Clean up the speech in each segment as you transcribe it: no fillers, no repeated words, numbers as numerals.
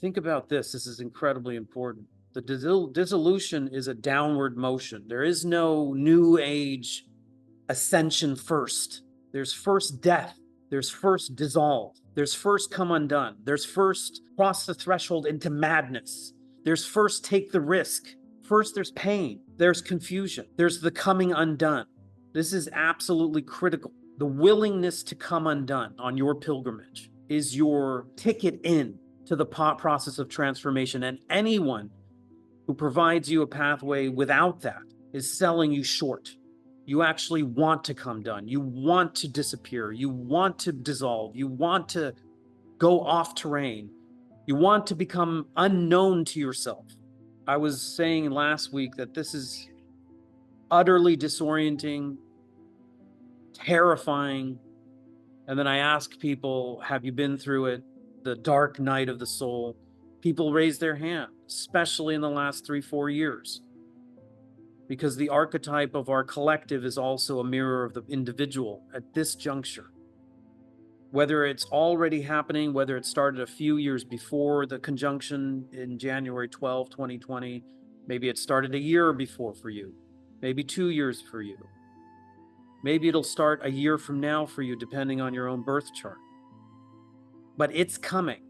Think about this. This is incredibly important. The dissolution is a downward motion. There is no new age ascension first. There's first death. There's first dissolve. There's first come undone. There's first cross the threshold into madness. There's first take the risk. First there's pain. There's confusion. There's the coming undone. This is absolutely critical. The willingness to come undone on your pilgrimage is your ticket in to the process of transformation. And anyone who provides you a pathway without that is selling you short. You actually want to come done. You want to disappear. You want to dissolve. You want to go off terrain. You want to become unknown to yourself. I was saying last week that this is utterly disorienting, terrifying. And then I ask people, have you been through it? The dark night of the soul. People raise their hand, especially in the last 3-4 years. Because the archetype of our collective is also a mirror of the individual at this juncture. Whether it's already happening, whether it started a few years before the conjunction in January 12, 2020, maybe it started a year before for you, maybe 2 years for you. Maybe it'll start a year from now for you, depending on your own birth chart. But it's coming.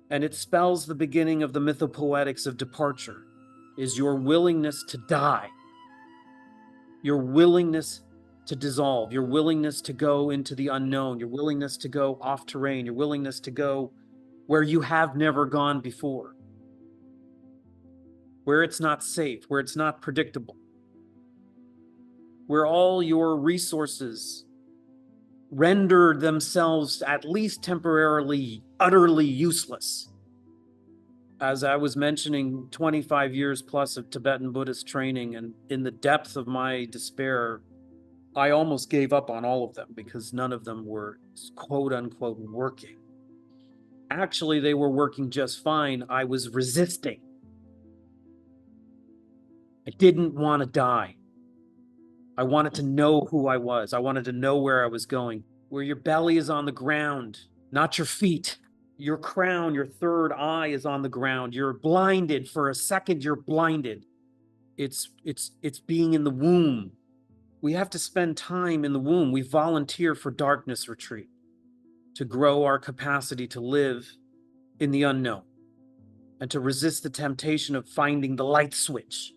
And it spells the beginning of the mythopoetics of departure. Is your willingness to die, your willingness to dissolve, your willingness to go into the unknown, your willingness to go off terrain, your willingness to go where you have never gone before, where it's not safe, where it's not predictable, where all your resources render themselves at least temporarily utterly useless. As I was mentioning, 25 years plus of Tibetan Buddhist training, and in the depth of my despair, I almost gave up on all of them because none of them were quote unquote working. Actually, they were working just fine. I was resisting. I didn't want to die. I wanted to know who I was. I wanted to know where I was going. Where your belly is on the ground, not your feet. Your crown, your third eye is on the ground. You're blinded. For a second, you're blinded. It's being in the womb. We have to spend time in the womb. We volunteer for darkness retreat to grow our capacity to live in the unknown and to resist the temptation of finding the light switch.